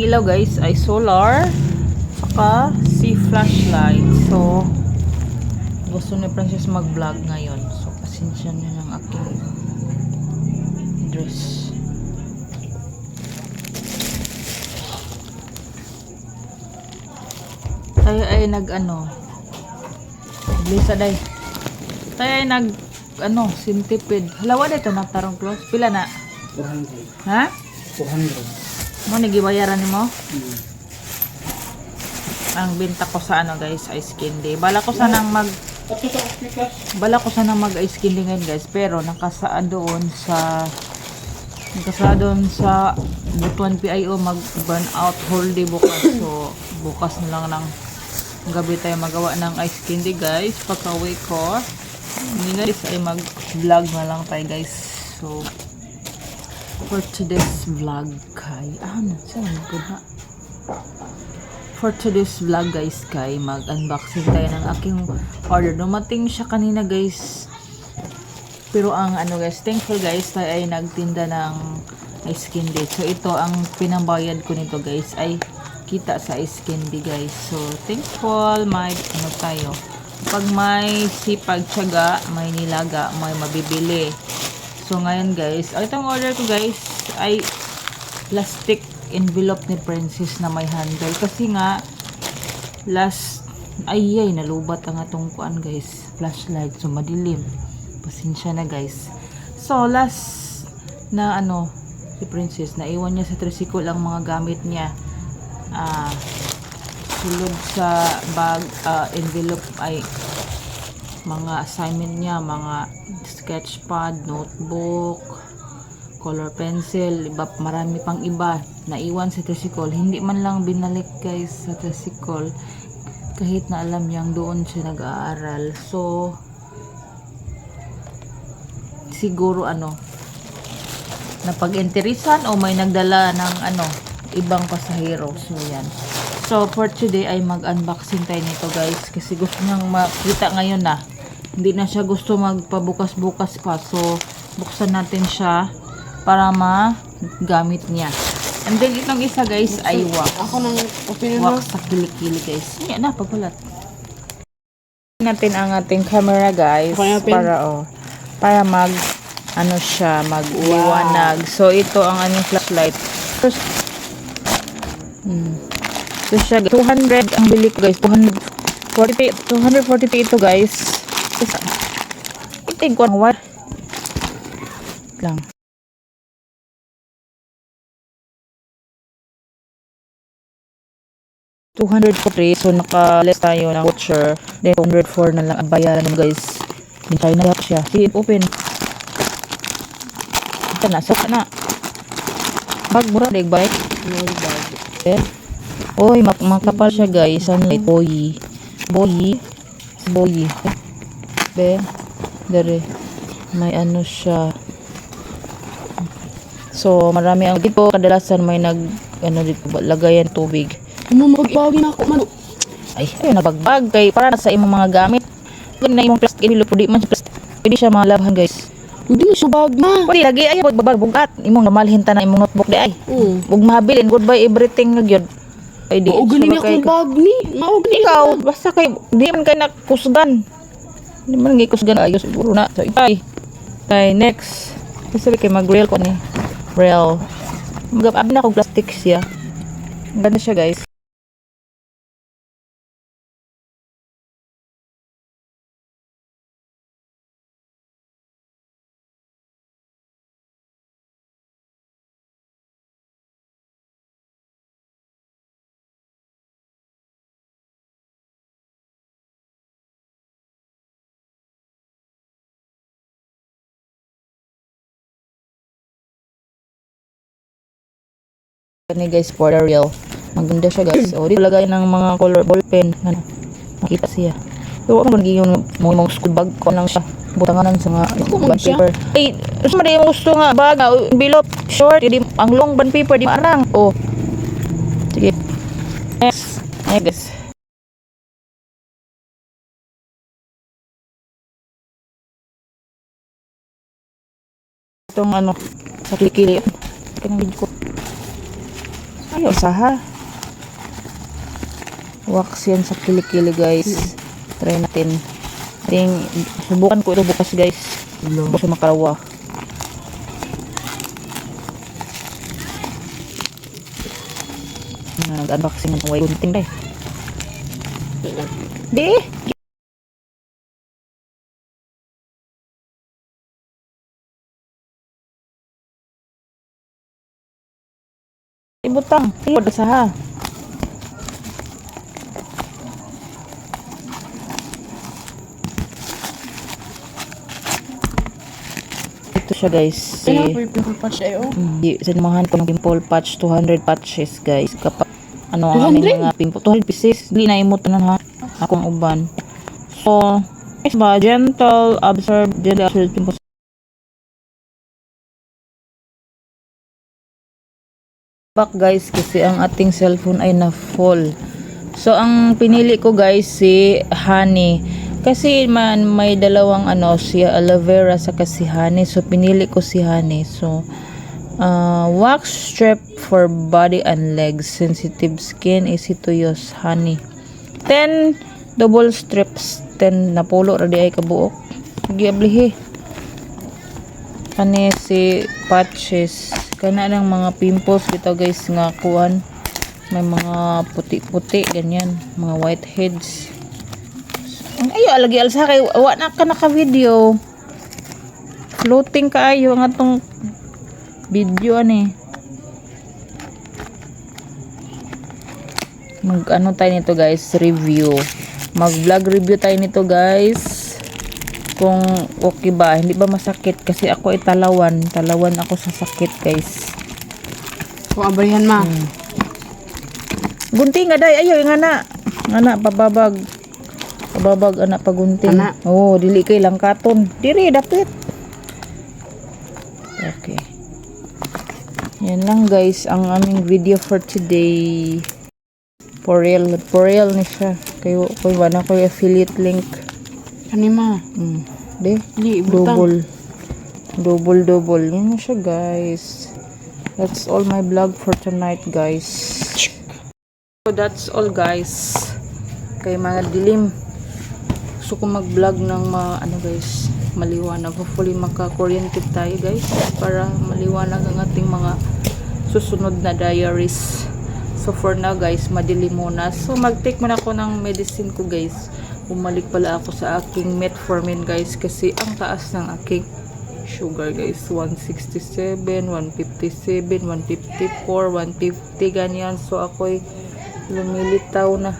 ilaw guys ay solar saka si flashlight. So gusto ni Princess mag vlog ngayon, so pasensya niyo ng aking dress. Tayo ay Blisa day. Tayo ay centipede. Halawa dito na tarong close. Pila na? 400. Ha? 400. Mo nagibayaran nimo? Ang binta ko sa guys, ice candy. Bala ko sanang mag ice candy ngayon guys, pero nakasaad doon sa Butuan PIO mag burn out holiday bukas. So bukas na lang ng gabi tayo magawa ng ice candy guys. Pagka-uwi ko hindi na ay mag vlog na lang tayo guys. So for today's vlog for today's vlog guys mag unboxing tayo ng aking order. Dumating siya kanina guys, pero ang guys, thankful guys tayo ay nagtinda ng ice candy. So ito ang pinambayad ko nito guys ay kita sa ice candy guys. So thankful, may tayo. Pag may sipag, tiyaga, may nilaga, may mabibili. So ngayon guys, itong order ko guys ay plastic envelope ni Princess na may handle. Kasi nga nalubat ang atong kuan guys, flashlight. So madilim. Pasensya na guys. So last na si Princess, naiwan niya sa tricycle ang mga gamit niya. Sulod sa bag, envelope ay mga assignment niya, mga sketch pad, notebook, color pencil, marami pang iba naiwan sa tricycle. Hindi man lang binalik guys sa tricycle, kahit na alam niyang doon siya nag-aaral. So siguro napag-interesan o may nagdala ng ibang pasahero. So yan. So for today ay mag-unboxing tayo nito guys, kasi gusto niyang makita ngayon na. Hindi na siya gusto magpabukas-bukas pa. So buksan natin siya para magamit niya. And then itong isa guys ay wax. Ako nang opinion mo. Wax sa kilikili guys. Yan na, pagkulat. Natin ang ating camera guys para magliwanag. So ito ang aming flashlight. First, so siya 200 ang bili ko guys. 240 ito guys. Itig ko ang wire lang. $240, so naka-less tayo ng voucher. Then $204 na lang ang bayaran mo guys. Hintay na lang siya. See, open. Ito na, so na. Bag mura, dig bike. Okay. Oy, makapal siya guys. Sunlight, boyi. Be, dere. May siya. So, marami ang dito. Kadalasan may dito, lagayan tubig. Magbagi na ako man. Ayun nabagbag kay para sa imong mga gamit. Kung na imong plastic envelope di man plastic. Pwede siya malabhan guys. Hindi siya bag na. Pwede lagi ay bugat imong namalhin ta na imong notebook di ay. Ug mahabilin goodbye everything nagyod. Ay di. O gani akong bag ni. Mao gani Ikaw basta kay di man kay nakusgan. Di man gikusgan ayo siguro na. So itay. Kay next. Kasi kay mag-rail ko ni. Rail. Magab na ko plastic siya. Ganda siya guys. Ni guys for the real. Maganda siya guys. O di lagay ng mga color ballpen. Makita siya. So ako magiging mong school bag ko lang siya. Butanganan sa mga bond paper. Ay, gusto mo yung gusto nga bag, envelope, short, di ang long bond paper di maarang. Oh. Sige. Next. Ay guys. Itong sa kilikili. Kanang video ko. Ay, usaha. Wax yan sa kilikili guys. Try natin. Subukan ko ito bukas guys. Bukas sa makalawa. Nag-unboxing ng way gunting dahil. Di! Ibutang. Ibutang usaha. Ito siya guys. Kailangan po yung pimple patch ay Sinamahan ko ng pimple patch 200 patches guys. Kapag ano ang 200? aming mga pimple 200 pieces. Hindi na imot na ha. Akong uban. So, guys ba gentle absorb pimple back guys kasi ang ating cellphone ay na full. So, ang pinili ko guys si honey. Kasi man may dalawang ano siya aloe vera sa si honey. So pinili ko si honey. So wax strip for body and legs. Sensitive skin, easy to use, honey. 10 double strips. 10 napulo ra di ay kabuok. Sige ablihi. Kani si patches. Kana ng mga pimples bitaw guys nga kuan. May mga puti-puti ganyan, mga whiteheads. Ayo lagi alsa kay wa na ka naka-video. Floating kaayo nga tong video ani. Mag-ano tayo nito guys, review. Mag-vlog review tayo nito guys. Kung okay ba, hindi ba masakit kasi ako ay talawan ako sa sakit guys. Kung abrihan ma. Gunting nga day, ayo nga na pababag anak pagunting. Oh, dili kay lang katon. Diri dapit. Okay. Yan lang guys ang aming video for today. For real ni siya. Kayo wala ko affiliate link. Kanima. De, ibutang. double. Yan na siya guys. That's all my vlog for tonight guys. So that's all guys. Kay mga dilim. Gusto ko mag-vlog ng ano guys, maliwanag. Hopefully maka-kuryente tayo guys para maliwanag ang ating mga susunod na diaries. So for now guys, madilim muna. So mag-take muna ako ng medicine ko guys. Bumalik pala ako sa aking metformin guys kasi ang taas ng aking sugar guys. 167, 157, 154, 150 ganyan. So ako'y lumilitaw na.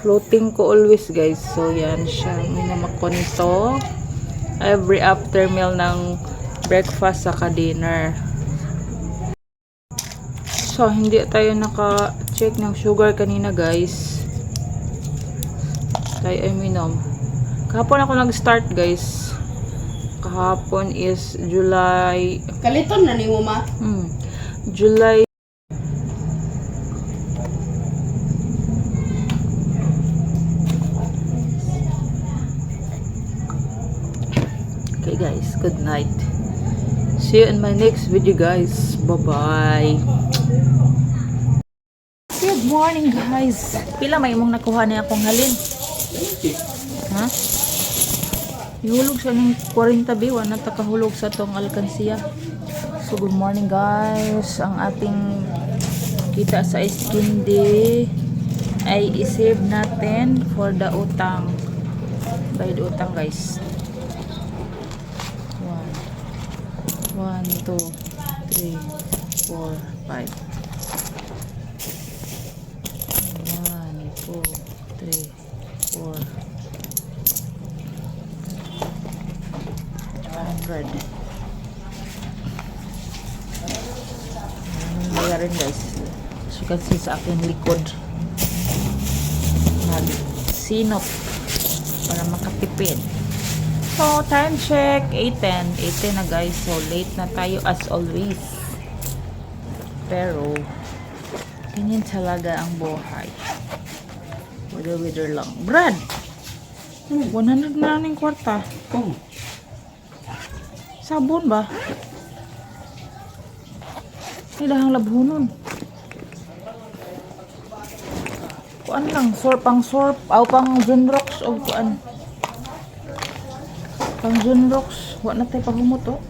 Floating ko always guys. So yan siya. Minama ko nito every after meal ng breakfast saka dinner. So hindi tayo naka-check ng sugar kanina guys. Tayo ay minom. Kahapon ako nag-start guys. Kahapon is July. Kaliton na ni mo ma. July. Okay guys, good night. See you in my next video guys. Bye-bye. Good morning guys. Pila may imong nakuha niya akong halin? Ha? Ihulog sa ning 40 biwa na takahulog sa tong alkansiya. So good morning guys. Ang ating kita sa skin day ay isave natin for the utang. Bayad utang guys. 1, 2, 3, 4, 5. 1, 2, 3, 4. 100. Bayarin guys. As you can see sa aking likod. Nag-sinop para makatipid. So, time check, 8:10. 8:10 na guys. So, late na tayo as always. Pero, ganyan talaga ang buhay. Wither lang. Brad! 100 na ng kwarta. Sabon ba? Ilahang labhunon. Kuan lang, pang surf, aw pang Zunrox o kuan. Pang Zunrox, wa na tay pahumot oh.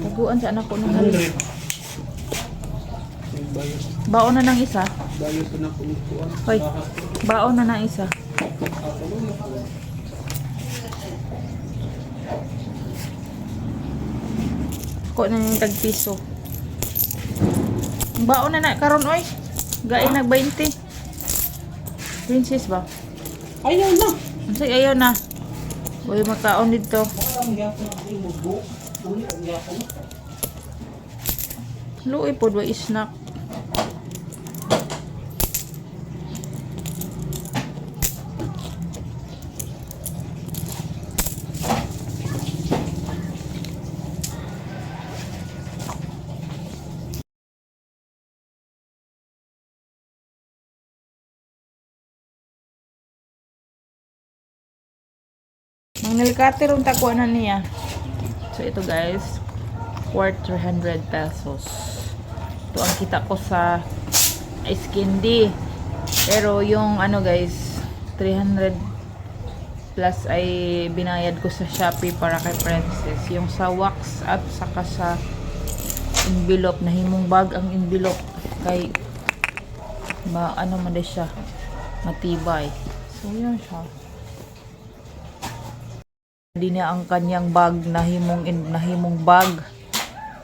Taguan sa anak ko nung halis. Baon na ng isa. Hoy, baon na ng isa. Ko na yung tagpiso. Baon na karon oy. Gai nag 20. Princess ba? Ayaw na. Unsay ayaw na. Uy makaon dito. Luoy pod wa snack. Ang nilkate ron takuan na niya. So ito guys, worth 300 pesos. Ito ang kita ko sa ice candy. Pero yung ano guys, 300 plus ay binayad ko sa Shopee para kay Princess. Yung sa wax at saka sa envelope, nahimong bag ang envelope kay ano man din siya, matibay. So yun siya. Hindi niya ang kanyang bag nahimong bag.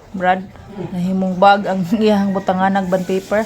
Brad, nahimong bag ang iyang butangan band paper.